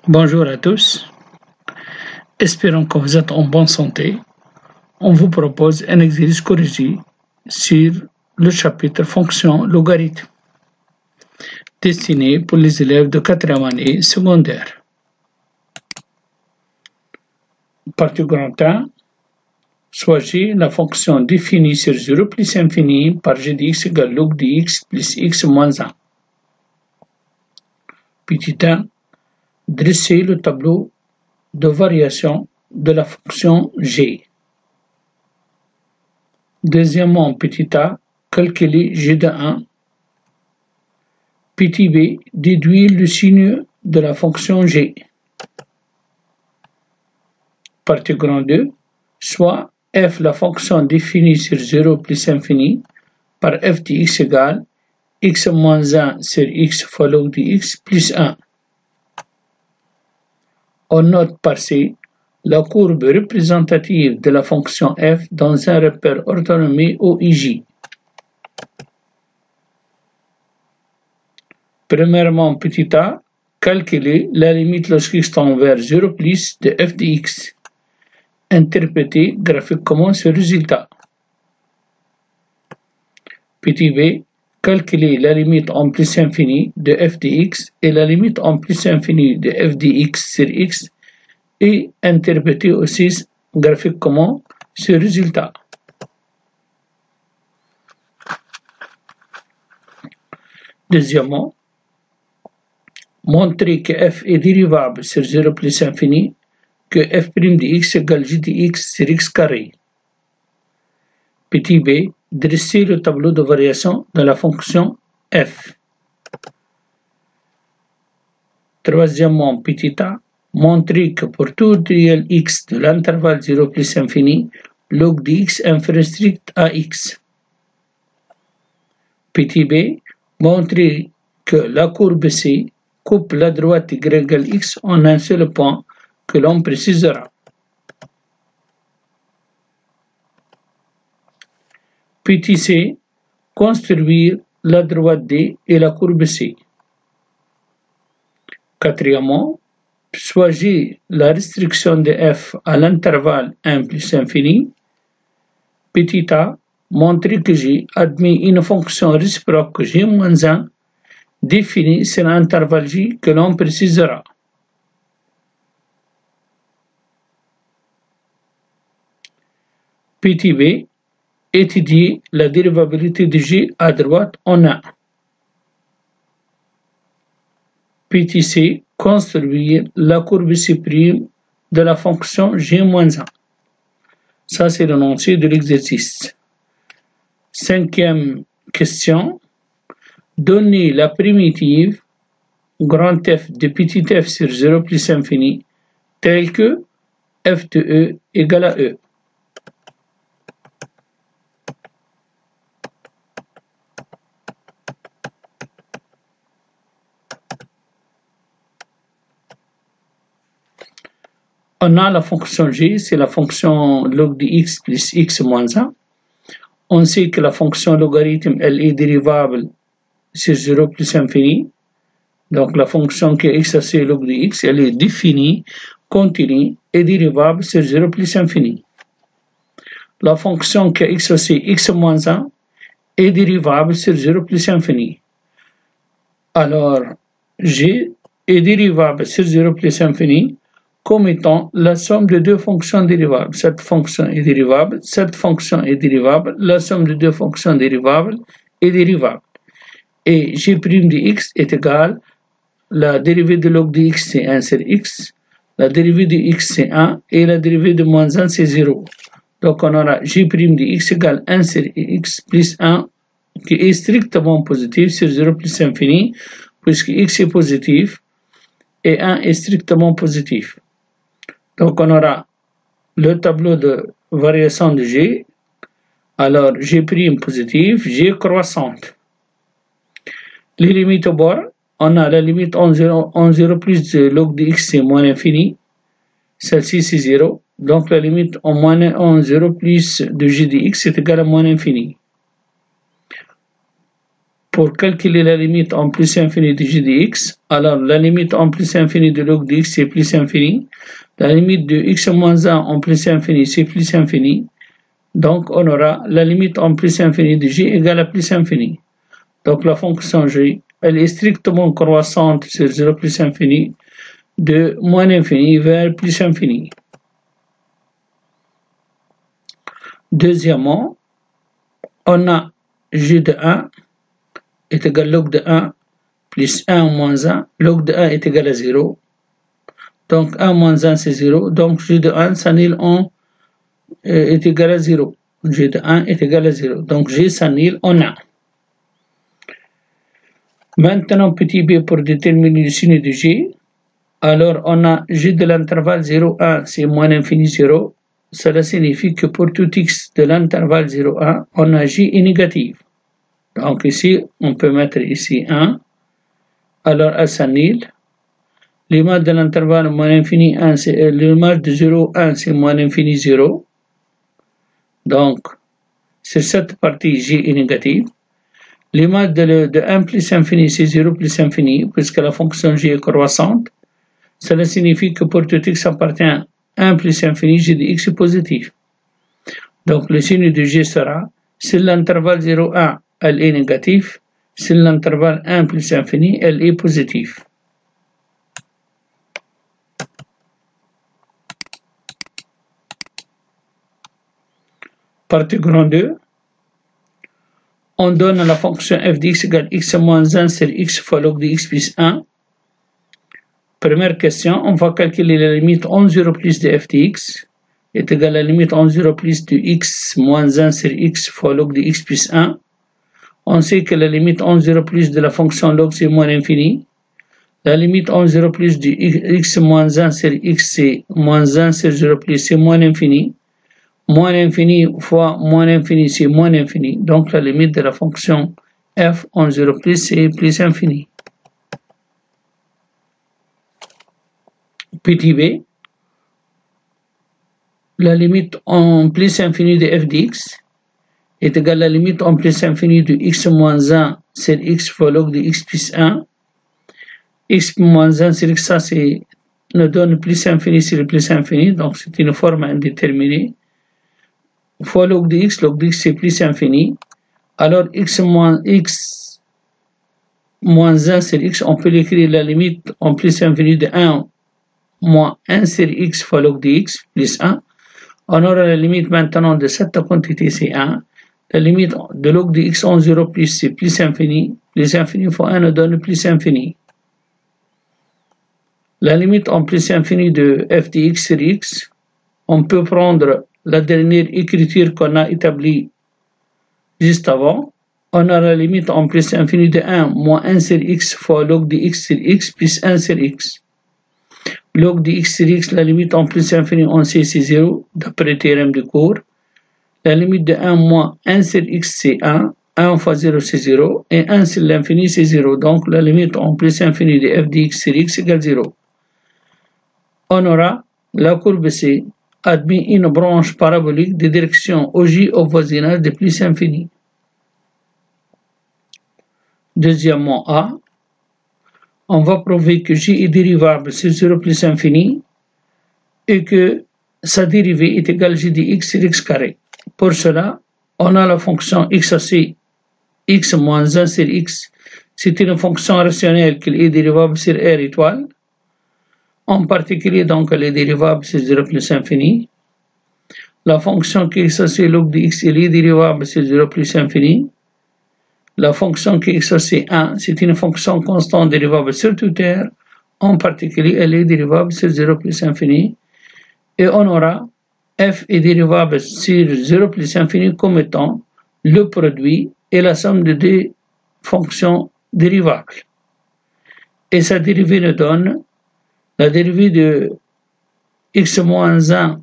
Bonjour à tous, espérons que vous êtes en bonne santé. On vous propose un exercice corrigé sur le chapitre fonction logarithme, destiné pour les élèves de 4e année secondaire. Partie grand 1, soit G, la fonction définie sur 0 plus infini par G de x égale log de x plus x moins 1. Petit 1, dresser le tableau de variation de la fonction G. Deuxièmement, petit a, calculer G de 1. Petit b, déduire le signe de la fonction G. Partie grand 2, soit f la fonction définie sur 0 plus infini par f de x égale x moins 1 sur x fois log de x plus 1. On note par C la courbe représentative de la fonction f dans un repère orthonormé OIJ. Premièrement, petit a, calculer la limite lorsqu'x tend vers 0 plus de f de x. Interpréter graphiquement ce résultat. Petit b, calculer la limite en plus infini de f de x et la limite en plus infini de f de x sur x et interpréter aussi graphiquement ce résultat. Deuxièmement, montrer que f est dérivable sur 0 plus infini, que f' de x égale g de x sur x carré. Petit b, dresser le tableau de variation de la fonction f. Troisièmement, petit a, montrer que pour tout réel x de l'intervalle 0 plus infini, log de x inférieur strict à x. Petit b, montrer que la courbe C coupe la droite y égale x en un seul point que l'on précisera. Petit c, construire la droite D et la courbe C. Quatrièmement, soit G la restriction de f à l'intervalle 1 plus infini. Petit a, montrer que G admet une fonction réciproque G moins 1 définie sur l'intervalle J que l'on précisera. Petit b, étudier la dérivabilité de G à droite en A. Petit c, construire la courbe C' de la fonction G-1. Ça, c'est l'énoncé de l'exercice. Cinquième question. Donner la primitive grand F de petit f sur 0 plus infini telle que f de E égale à E. On a la fonction G, c'est la fonction log de x plus x moins 1. On sait que la fonction logarithme, elle est dérivable sur 0 plus infini. Donc la fonction qui est x associée log de x, elle est définie, continue et dérivable sur 0 plus infini. La fonction qui est x associée x moins 1 est dérivable sur 0 plus infini. Alors, G est dérivable sur 0 plus infini comme étant la somme de deux fonctions dérivables. Cette fonction est dérivable, cette fonction est dérivable, la somme de deux fonctions dérivables est dérivable. Et g' de x est égal, la dérivée de log de x c'est 1 sur x, la dérivée de x c'est 1 et la dérivée de moins 1 c'est 0. Donc on aura g' de x égale 1 sur x plus 1 qui est strictement positif sur 0 plus infini puisque x est positif et 1 est strictement positif. Donc on aura le tableau de variation de G. Alors G' positif, G croissante. Les limites au bord, on a la limite en 0 plus de log de x c'est moins l'infini. Celle-ci c'est 0. Donc la limite en 0 plus de g de x est égale à moins l'infini. pour calculer la limite en plus infini de g de x, alors la limite en plus infini de log de x c'est plus infini, la limite de x moins 1 en plus infini c'est plus infini, donc on aura la limite en plus infini de g égale à plus infini. Donc la fonction g, elle est strictement croissante sur 0 plus infini, de moins infini vers plus infini. Deuxièmement, on a g de 1 est égal à log de 1 plus 1 moins 1, log de 1 est égal à 0. Donc 1 moins 1 c'est 0, donc g de 1 s'annule est égal à 0. G de 1 est égal à 0, donc g s'annule en 1. Maintenant petit b pour déterminer le signe de g. Alors on a g de l'intervalle 0, 1 c'est moins infini 0. Cela signifie que pour tout x de l'intervalle 0, 1, on a g est négative. Donc ici, on peut mettre ici 1. Alors elle s'annule. L'image de l'intervalle moins infini 1, c'est l'image de 0, 1, c'est moins infini 0. Donc, sur cette partie, g est négative. L'image de 1 plus infini, c'est 0 plus infini, puisque la fonction g est croissante. Cela signifie que pour tout x appartient à 1 plus infini, g de x est positif. Donc, le signe de g sera, si l'intervalle 0, 1, elle est négative, si l'intervalle 1 plus infini, elle est positive. Partie grand 2, on donne la fonction f de x égale x moins 1 sur x fois log de x plus 1. Première question, on va calculer la limite en 0 plus de f de x est égale à la limite en 0 plus de x moins 1 sur x fois log de x plus 1. On sait que la limite en 0 plus de la fonction log c'est moins infini. La limite en 0 plus de x moins 1 sur x c'est moins 1 sur 0 plus c'est moins infini. Moins infini fois moins infini c'est moins infini. Donc la limite de la fonction f en 0 plus c'est plus infini. Petit b, la limite en plus infini de f de x est égale à la limite en plus infini de x moins 1 sur x fois log de x plus 1. X moins 1 sur x, ça c'est nous donne plus infini sur plus infini, donc c'est une forme indéterminée. Fois log de x c'est plus infini. Alors x moins 1 sur x, on peut l'écrire la limite en plus infini de 1 moins 1 sur x fois log de x plus 1. On aura la limite maintenant de cette quantité, c'est 1. La limite de log de x en 0 plus, c'est plus infini. Plus infini fois 1 nous donne plus infini. La limite en plus infini de f de x sur x, on peut prendre la dernière écriture qu'on a établie juste avant. On a la limite en plus infini de 1 moins 1 sur x fois log de x sur x plus 1 sur x. Log de x sur x, la limite en plus infini, on sait c'est 0, d'après le théorème de cours. La limite de 1 moins 1 sur x, c'est 1. 1 fois 0, c'est 0. Et 1 sur l'infini, c'est 0. Donc, la limite en plus infini de f de x sur x égale 0. On aura la courbe C admis une branche parabolique de direction OJ au voisinage de plus infini. Deuxièmement A, on va prouver que J est dérivable sur 0 plus infini et que sa dérivée est égale à J de x sur x carré. Pour cela, on a la fonction x aussi, x moins 1 sur x. C'est une fonction rationnelle qui est dérivable sur R étoile. En particulier, donc, elle est dérivable sur 0 plus infini. La fonction qui est associée log de x, elle est dérivable sur 0 plus infini. La fonction qui est associée 1, c'est une fonction constante dérivable sur toute R. En particulier, elle est dérivable sur 0 plus infini. Et on aura f est dérivable sur 0 plus infini comme étant le produit et la somme de deux fonctions dérivables. Et sa dérivée nous donne la dérivée de x moins 1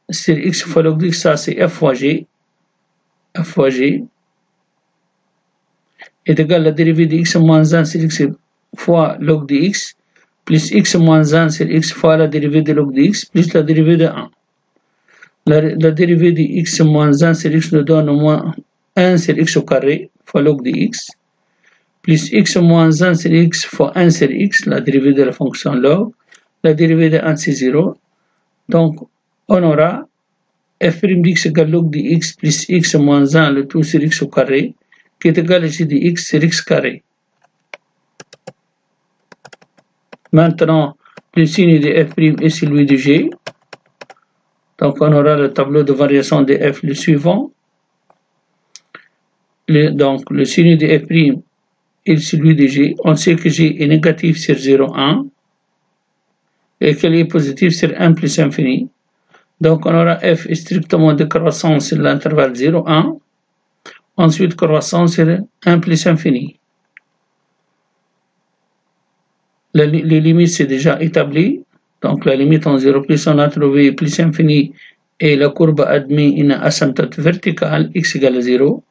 sur x fois log de x, ça c'est f fois g. F fois g est égal à la dérivée de x moins 1 sur x fois log de x plus x moins 1 sur x fois la dérivée de log de x plus la dérivée de 1. La dérivée de x moins 1 sur x nous donne moins 1 sur x au carré fois log de x plus x moins 1 sur x fois 1 sur x, la dérivée de la fonction log, la dérivée de 1 c'est 0. Donc, on aura f' d'x égale log de x plus x moins 1 le tout sur x au carré, qui est égal à g de x sur x carré. Maintenant, le signe de f' est celui de g. Donc, on aura le tableau de variation de f le suivant. Donc, le signe de f' est celui de g. On sait que g est négatif sur 0, 1 et qu'elle est positive sur 1 plus infini. Donc, on aura f strictement décroissant sur l'intervalle 0, 1. Ensuite, croissant sur 1 plus infini. Les limites, c'est déjà établi. Donc, la limite en 0 plus, on a trouvé plus infini et la courbe admet une asymptote verticale, x égale à 0.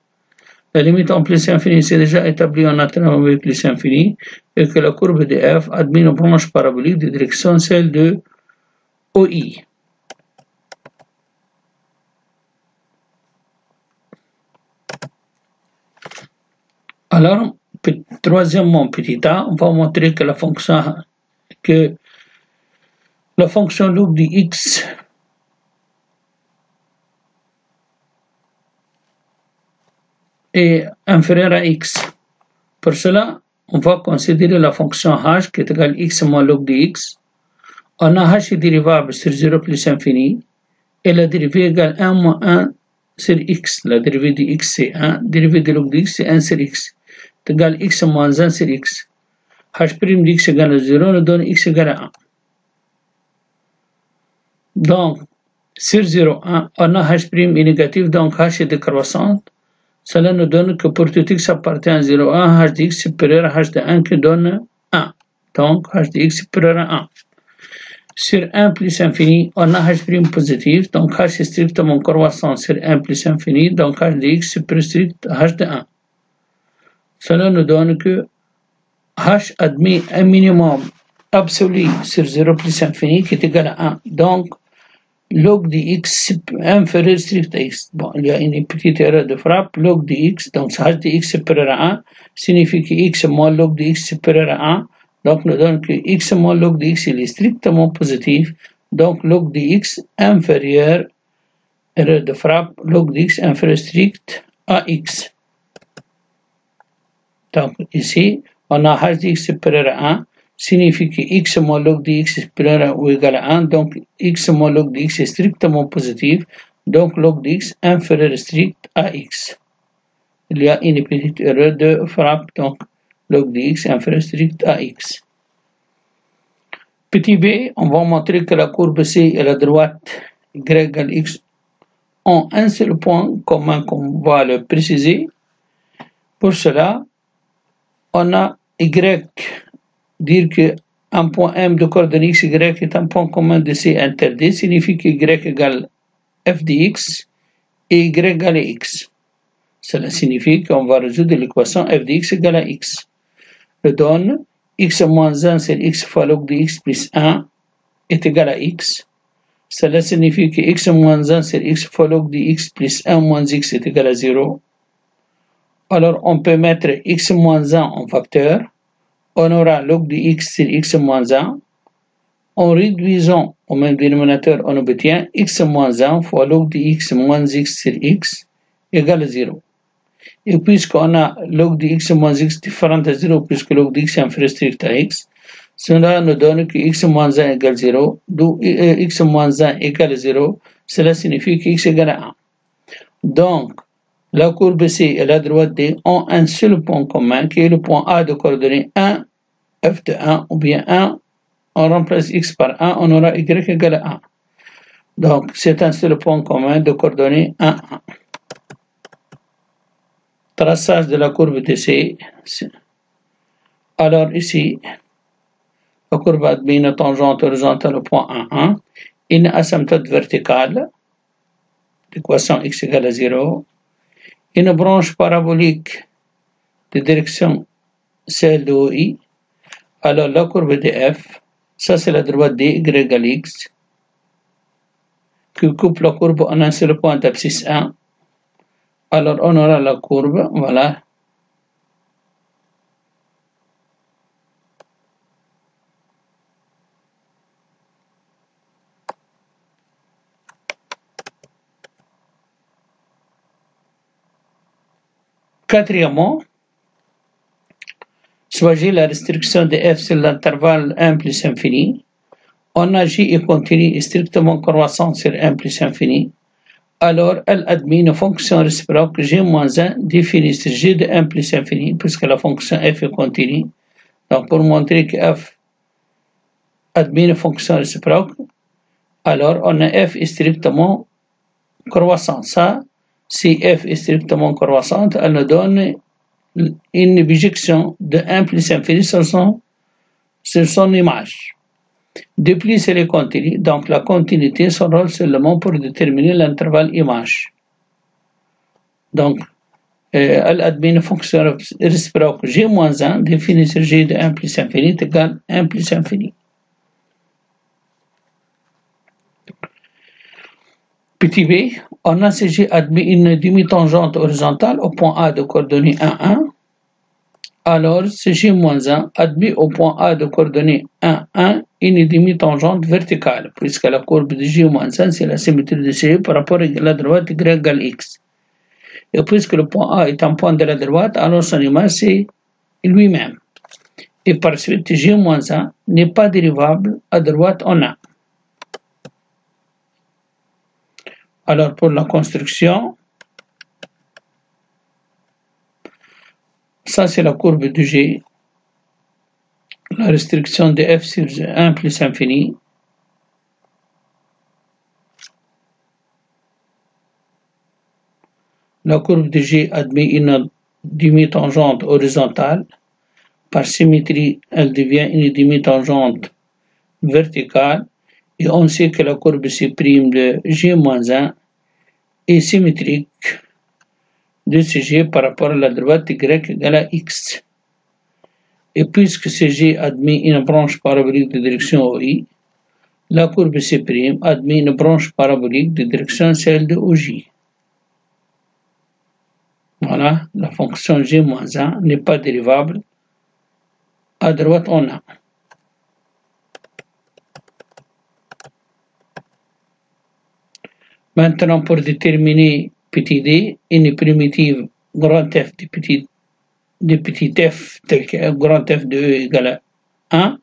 La limite en plus infini, c'est déjà établi, on a trouvé plus infini et que la courbe de f admet une branche parabolique de direction celle de OI. Alors, troisièmement, petit a, on va montrer que la fonction log de x est inférieure à x. Pour cela, on va considérer la fonction h qui est égale x moins log de x. On a h est dérivable sur 0 plus infini et la dérivée égale 1 moins 1 sur x. La dérivée de x c'est 1, dérivée de log de x c'est 1 sur x. C'est égal x moins 1 sur x. h' de x égale à 0 nous donne x égale à 1. Donc, sur 0, 1, on a h' est négatif, donc h est décroissante. Cela nous donne que pour tout x appartient à 0, 1, h de x supérieur à h de 1 qui donne 1. Donc, h de x supérieur à 1. Sur 1 plus infini, on a h' positif, donc h est strictement croissant sur 1 plus infini, donc h de x supérieur strict à h de 1. Cela nous donne que h admet un minimum absolu sur 0 plus infini qui est égal à 1. Donc, log de x inférieur strict à x. Bon, il y a une petite erreur de frappe. Log de x, donc h de x supérieur à 1, signifie que x moins log de x supérieur à 1. Donc, nous donne que x moins log de x il est strictement positif. Donc, log de x inférieur, erreur de frappe, log de x inférieur strict à x. Donc, ici, on a h de x supérieur à 1. Signifie que x moins log de x est supérieur ou égal à 1, donc x moins log de x est strictement positif, donc log de x inférieur strict à x. Il y a une petite erreur de frappe, donc log de x inférieur strict à x. Petit b, on va montrer que la courbe C et la droite y égale x ont un seul point commun qu'on va le préciser. Pour cela, on a y dire que un point M de coordonnées x, y est un point commun de C inter D, signifie que y égale f de x et y égale x. Cela signifie qu'on va résoudre l'équation f de x égale à x. Je donne x moins 1 sur x fois log de x plus 1 est égal à x. Cela signifie que x moins 1 sur x fois log de x plus 1 moins x est égal à 0. Alors on peut mettre x moins 1 en facteur. On aura log de x sur x moins 1. En réduisant au même dénominateur, on obtient x moins 1 fois log de x moins x sur x égale à 0. Et puisqu'on a log de x moins x différent à 0, puisque log de x est inférieur strict à x, cela nous donne que x moins 1 égale 0, d'où x moins 1 égale 0, cela signifie que x égale à 1. Donc, la courbe C et la droite D ont un seul point commun qui est le point A de coordonnées 1, f de 1 ou bien 1, on remplace x par 1, on aura y égale à 1. Donc c'est un seul point commun de coordonnées 1, 1. Traçage de la courbe de C. Alors ici, la courbe admet une tangente horizontale au point 1, 1, une asymptote verticale, l'équation x égale à 0, une branche parabolique de direction celle de OI. Alors la courbe de f, ça c'est la droite d, y égale x, qui coupe la courbe en un seul point d'abscisse 1. Alors on aura la courbe, voilà, Quatrièmement, soit G la restriction de f sur l'intervalle 1 plus infini, on a J et continu est strictement croissant sur 1 plus infini, alors L admet une fonction réciproque G moins 1 définie sur G de 1 plus infini, puisque la fonction f est continue. Donc pour montrer que f admet une fonction réciproque, alors on a f est strictement croissant. Ça, si f est strictement croissante, elle nous donne une bijection de 1 plus infini sur son image. De plus, elle est continue, donc la continuité son rôle seulement pour déterminer l'intervalle image. Donc, elle admet une fonction réciproque G moins 1 définie sur G de 1 plus infini est égal à 1 plus infini. Petit b, on a CG admet une demi-tangente horizontale au point A de coordonnées 1, 1. Alors, CG moins 1 admet au point A de coordonnées 1, 1 une demi-tangente verticale, puisque la courbe de G moins 1 c'est la symétrie de CG par rapport à la droite Y égale X. Et puisque le point A est un point de la droite, alors son image c'est lui-même. Et par suite, G moins 1 n'est pas dérivable à droite en A. Alors pour la construction, ça c'est la courbe de G, la restriction de f sur 1 plus infini. La courbe de G admet une demi-tangente horizontale. Par symétrie, elle devient une demi-tangente verticale. Et on sait que la courbe C' de G-1 est symétrique de CG par rapport à la droite Y égale à X. Et puisque CG admet une branche parabolique de direction OI, la courbe C' admet une branche parabolique de direction celle de OJ. Voilà, la fonction G-1 n'est pas dérivable à droite en A. Maintenant, pour déterminer petit d, une primitive grand F de petit f tel que grand F de E égale à 1,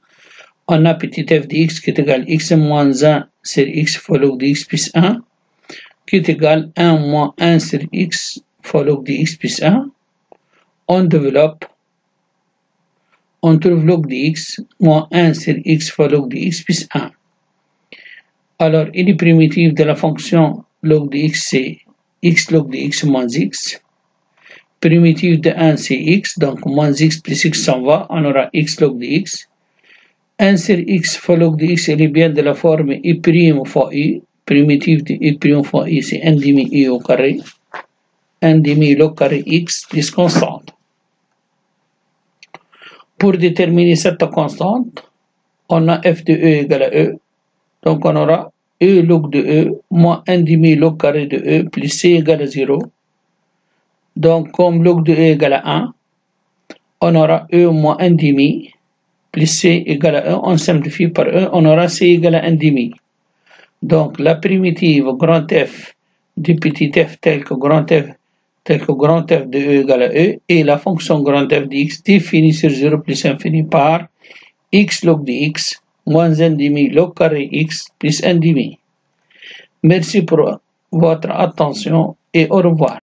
on a petit f de x qui est égal à x moins 1 sur x fois log de x plus 1, qui est égal à 1 moins 1 sur x fois log de x plus 1. On développe, on trouve log de x moins 1 sur x fois log de x plus 1. Alors, une primitive de la fonction log de x, c'est x log de x moins x. Primitive de 1, c'est x, donc moins x plus x s'en va, on aura x log de x. 1 sur x fois log de x, elle est bien de la forme i' fois i. Primitive de i' fois i, c'est 1 demi i au carré. 1 demi log carré x plus constante. Pour déterminer cette constante, on a f de e égale à e. Donc on aura e log de e moins 1 demi log carré de e plus c égale à 0. Donc comme log de e égale à 1, on aura e moins 1 demi plus c égale à 1. On simplifie par e, on aura c égale à 1 demi. Donc la primitive grand F du petit f tel que grand F de e égale à e et la fonction grand F de x définie sur 0 plus infini par x log de x moins 1 demi log carré x plus 1 demi. Merci pour votre attention et au revoir.